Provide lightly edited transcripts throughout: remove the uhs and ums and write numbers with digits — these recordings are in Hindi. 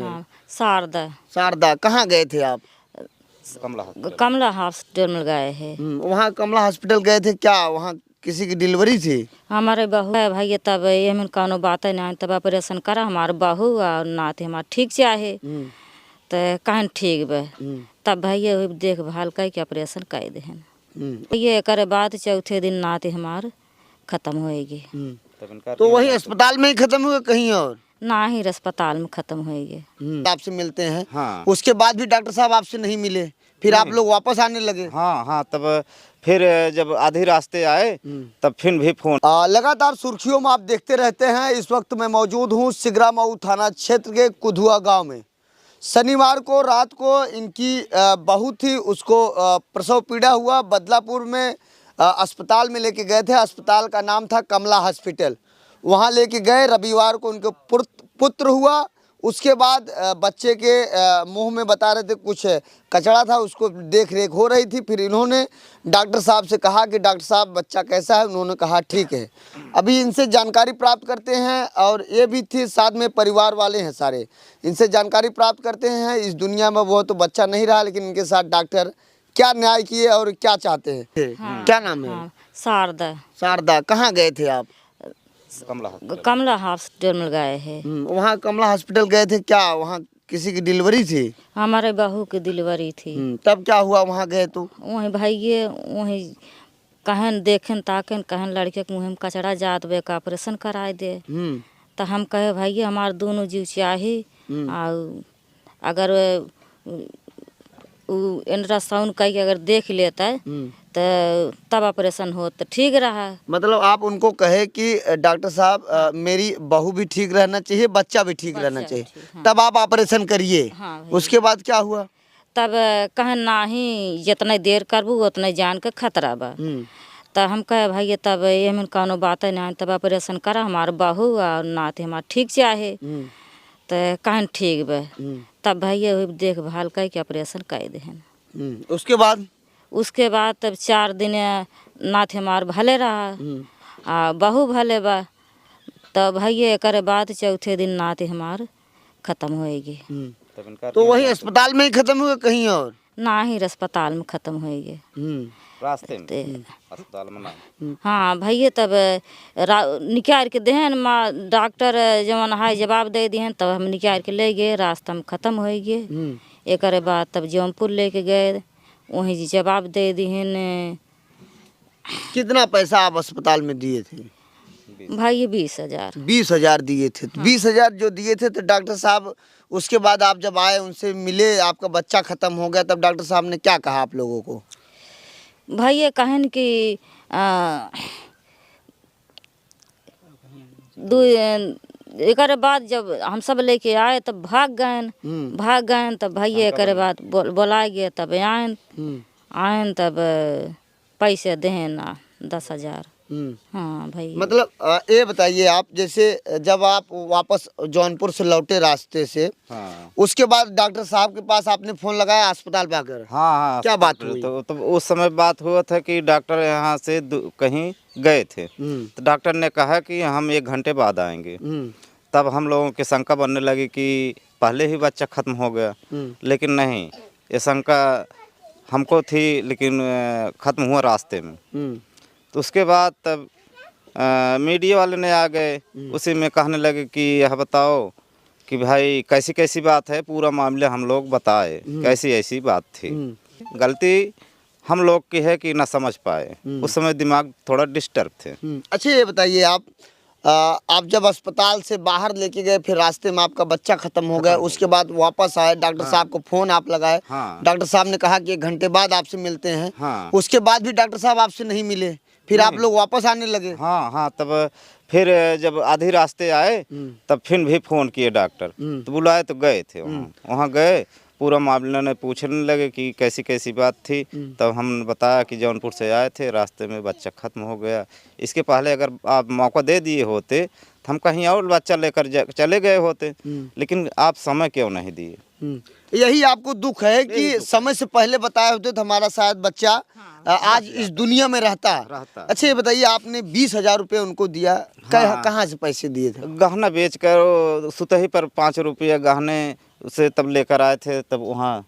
गए? हाँ, शारदा। शारदा कहाँ गए थे आप? कमला हॉस्पिटल में गए हैं। वहाँ कमला हॉस्पिटल गए थे, क्या वहाँ किसी की डिलीवरी थी? हमारे बहू है भाई, तब ये में कौनो बात नहीं, तब ऑपरेशन करा हमारे बहू और नाते हमारे ठीक चाहे तो कहन ठीक बे, तब भैया देखभाल करके ऑपरेशन कर दे। ये करे बाद चौथे दिन नाते हमार खत्म होएगी। तो वही अस्पताल में ही खत्म हुआ कहीं और? ना ही अस्पताल में खत्म होएगी। आपसे मिलते हैं। हाँ। उसके बाद भी डॉक्टर साहब आपसे नहीं मिले, फिर आप लोग वापस आने लगे? हाँ हाँ, तब फिर जब आधे रास्ते आए तब फिर भी फोन। लगातार सुर्खियों में आप देखते रहते हैं। इस वक्त मैं मौजूद हूँ सिगरामऊ थाना क्षेत्र के कुधुआ गांव में। शनिवार को रात को इनकी बहू थी, उसको प्रसव पीड़ा हुआ। बदलापुर में अस्पताल में लेके गए थे। अस्पताल का नाम था कमला हॉस्पिटल। वहाँ लेके गए। रविवार को उनके पुत्र हुआ। उसके बाद बच्चे के मुंह में बता रहे थे कुछ कचरा था, उसको देख रेख हो रही थी। फिर इन्होंने डॉक्टर साहब से कहा कि डॉक्टर साहब बच्चा कैसा है? उन्होंने कहा ठीक है। अभी इनसे जानकारी प्राप्त करते हैं, और ये भी थी साथ में, परिवार वाले हैं सारे। इनसे जानकारी प्राप्त करते हैं। इस दुनिया में वो तो बच्चा नहीं रहा, लेकिन इनके साथ डॉक्टर क्या न्याय किए और क्या चाहते हैं। क्या नाम है? हाँ, शारदा। शारदा कहाँ गए थे आप? कमला हॉस्पिटल में गए हैं। वहाँ कमला हॉस्पिटल गए थे, क्या वहाँ किसी की डिलीवरी थी? हमारे बहू की डिलीवरी थी। तब क्या हुआ वहाँ गए तो? वहीं भाइये वहीं कहन देखें ताकन कहन लड़के के मुँह में कचरा जात बे का ऑपरेशन कराए दे। तो हम कहे भाई हमारे दोनों जीव चाहे, और अगर अल्ट्रासाउंड करके अगर देख लेता है तो तब ऑपरेशन हो तो ठीक रहा। मतलब आप उनको कहे कि डॉक्टर साहब मेरी बहू भी ठीक रहना चाहिए, बच्चा भी ठीक रहना चाहिए, तब आप ऑपरेशन करिए। उसके बाद क्या हुआ? तब कहन नहीं जितना देर करबू उतना जान के खतरा बा। तो हम कहे भाई तब ये में कौनो बात नहीं, तब ऑपरेशन करा हमारे बहू और नाते हमारे ठीक चाहे तो कहन ठीक बे, तब भैया देखभाल करके ऑपरेशन कर दे। उसके बाद तब 4 दिन नाथ हमार भले रहा आ बहू भले बा। तब भैया करे बाद चौथे दिन नाते हमार खत्म होएगी। तो वही अस्पताल में ही खत्म हुआ कहीं और? ना ही अस्पताल में खत्म होएगी, रास्ते में अस्पताल में ना। हाँ भैया तब निकाल के देहन माँ डॉक्टर जवन हाय जवाब दे दिहन, तब हम निकाल के ले गए। रास्ता में खत्म होएगी। एक बाद तब जौनपुर लेके गए, वहीं जवाब दे दिहन। कितना पैसा आप अस्पताल में दिए थे? भाई 20,000। 20,000 दिए थे। 20,000 जो दिए थे, तो डॉक्टर साहब उसके बाद आप जब आए उनसे मिले, आपका बच्चा खत्म हो गया, तब डॉक्टर साहब ने क्या कहा आप लोगों को? भैया कहन कि एक बाद जब हम सब लेके आए तब भाग गए। तब भैया एक बाद बोला गए, तब आयन तब पैसे दें 10,000। हाँ भाई। मतलब ये बताइए आप, जैसे जब आप वापस जौनपुर से लौटे रास्ते से, उसके बाद डॉक्टर साहब के पास आपने फोन लगाया अस्पताल पे आकर? हाँ, क्या बात हुई? तो उस समय बात हुआ था कि डॉक्टर यहाँ से कहीं गए थे, तो डॉक्टर ने कहा कि हम 1 घंटे बाद आएंगे। तब हम लोगों की शंका बनने लगी कि पहले ही बच्चा खत्म हो गया, लेकिन नहीं, ये शंका हमको थी, लेकिन खत्म हुआ रास्ते में। तो उसके बाद तब मीडिया वाले ने आ गए, उसी में कहने लगे कि यह बताओ कि भाई कैसी कैसी बात है, पूरा मामला हम लोग बताए कैसी ऐसी बात थी। गलती हम लोग की है कि ना समझ पाए, उस समय दिमाग थोड़ा डिस्टर्ब थे। अच्छा ये बताइए आप जब अस्पताल से बाहर लेके गए, फिर रास्ते में आपका बच्चा खत्म हो गया, उसके बाद वापस आए, डॉक्टर साहब को फोन आप लगाए, डॉक्टर साहब ने कहा कि 1 घंटे बाद आपसे मिलते हैं। उसके बाद भी डॉक्टर साहब आपसे नहीं मिले, फिर आप लोग वापस आने लगे? हाँ, तब फिर जब आधे रास्ते आए तब फिर भी फोन किए डॉक्टर, तो बुलाए तो गए थे। वहाँ गए, पूरा मामला ने पूछने लगे कि कैसी कैसी बात थी। तब हम बताया कि जौनपुर से आए थे, रास्ते में बच्चा खत्म हो गया। इसके पहले अगर आप मौका दे दिए होते तो हम कहीं और बच्चा लेकर चले गए होते, लेकिन आप समय क्यों नहीं दिए? यही आपको दुख है कि समय से पहले बताए होते तो हमारा शायद बच्चा आज इस दुनिया में रहता। अच्छा ये बताइए, आपने 20,000 रुपये उनको दिया, कहाँ से पैसे दिए थे? गहना बेच कर सुतही पर 5 रुपया गहने से तब लेकर आए थे, तब वहाँ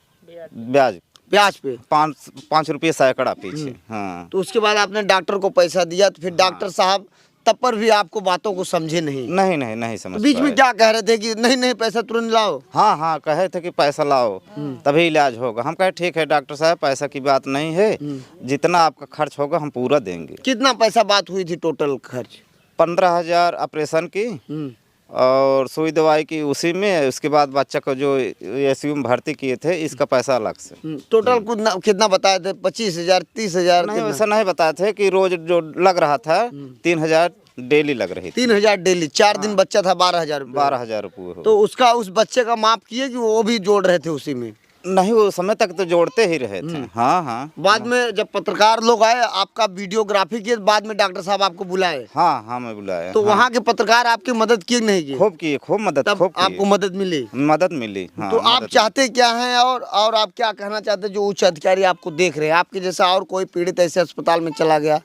ब्याज ब्याज पे 5 रुपये सैकड़ा पीछे। हाँ, तो उसके बाद आपने डॉक्टर को पैसा दिया, तो फिर डॉक्टर साहब तब पर भी आपको बातों को समझे नहीं? नहीं समझ बीच में पाए। क्या कह रहे थे कि नहीं पैसा तुरंत लाओ? हाँ कहे थे कि पैसा लाओ तभी इलाज होगा। हम कहे ठीक है डॉक्टर साहब, पैसा की बात नहीं है, जितना आपका खर्च होगा हम पूरा देंगे। कितना पैसा बात हुई थी टोटल खर्च? 15,000 ऑपरेशन की और सुई दवाई की उसी में, उसके बाद बच्चा को जो ICU में भर्ती किए थे इसका पैसा अलग से। टोटल कितना बताए थे? 25,000, 30,000? नहीं वैसा नहीं बताए थे कि रोज जो लग रहा था 3,000 डेली लग रही थी। 3,000 डेली, 4 दिन बच्चा था 12,000 रुपये। 12,000 रुपये। तो उसका उस बच्चे का माप किए कि वो भी जोड़ रहे थे उसी में? नहीं, वो समय तक तो जोड़ते ही रहे थे। हाँ बाद में जब पत्रकार लोग आए, आपका वीडियोग्राफी किए, बाद में डॉक्टर साहब आपको बुलाए? हाँ मैं बुलाया। तो वहाँ के पत्रकार आपकी मदद किए नहीं किए? खूब मदद, तब आपको मदद मिली? मदद मिली। हाँ, तो आप चाहते क्या हैं और आप क्या कहना चाहते हैं जो उच्च अधिकारी आपको देख रहे हैं? आपके जैसा और कोई पीड़ित ऐसे अस्पताल में चला गया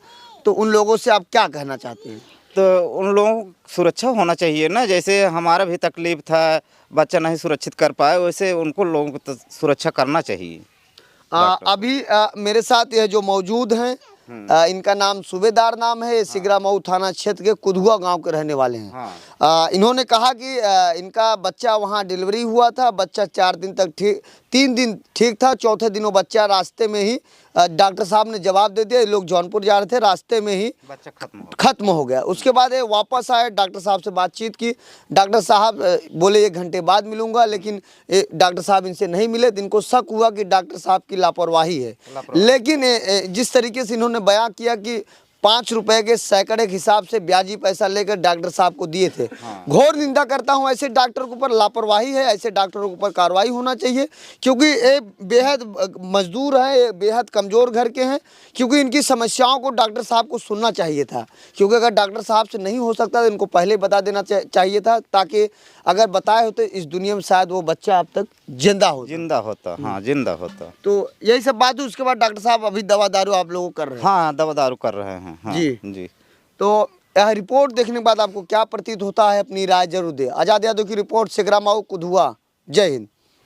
तो उन लोगों से आप क्या कहना चाहते हैं? तो उन लोगों को सुरक्षा होना चाहिए ना, जैसे हमारा भी तकलीफ था, बच्चा नहीं सुरक्षित कर पाए, वैसे उनको लोगों को तो सुरक्षा करना चाहिए। अभी मेरे साथ यह जो मौजूद हैं, इनका नाम सूबेदार नाम है, सिगरा मऊ थाना क्षेत्र के कुधुआ गांव के रहने वाले हैं। इन्होंने कहा कि इनका बच्चा वहां डिलीवरी हुआ था, बच्चा 4 दिन तक 3 दिन ठीक था, चौथे दिन वो बच्चा रास्ते में ही डॉक्टर साहब ने जवाब दे दिया। ये लोग जौनपुर जा रहे थे, रास्ते में ही बच्चा खत्म हो गया। उसके बाद ये वापस आए, डॉक्टर साहब से बातचीत की। डॉक्टर साहब बोले 1 घंटे बाद मिलूंगा, लेकिन डॉक्टर साहब इनसे नहीं मिले। तो इनको शक हुआ कि डॉक्टर साहब की लापरवाही है। लेकिन जिस तरीके से इन्होंने बयान किया कि 5 रुपए के सैकड़े के हिसाब से ब्याजी पैसा लेकर डॉक्टर साहब को दिए थे। घोर निंदा करता हूं ऐसे डॉक्टर के ऊपर, लापरवाही है, ऐसे डॉक्टरों के ऊपर कार्रवाई होना चाहिए, क्योंकि ये बेहद मजदूर हैं, ये बेहद कमज़ोर घर के हैं। क्योंकि इनकी समस्याओं को डॉक्टर साहब को सुनना चाहिए था, क्योंकि अगर डॉक्टर साहब से नहीं हो सकता तो इनको पहले बता देना चाहिए था, ताकि अगर बताए होते इस दुनिया में शायद वो बच्चा अब तक जिंदा होता। हाँ जिंदा होता। तो यही सब बात हुई। उसके बाद डॉक्टर साहब अभी दवा दारू आप लोगों को कर रहे हैं? हाँ दवा दारू कर रहे हैं। हाँ, जी। तो यह रिपोर्ट देखने के बाद आपको क्या प्रतीत होता है, अपनी राय जरूर दे। आजाद यादव की रिपोर्ट, सिगरा मऊ कुधुआ। जय हिंद।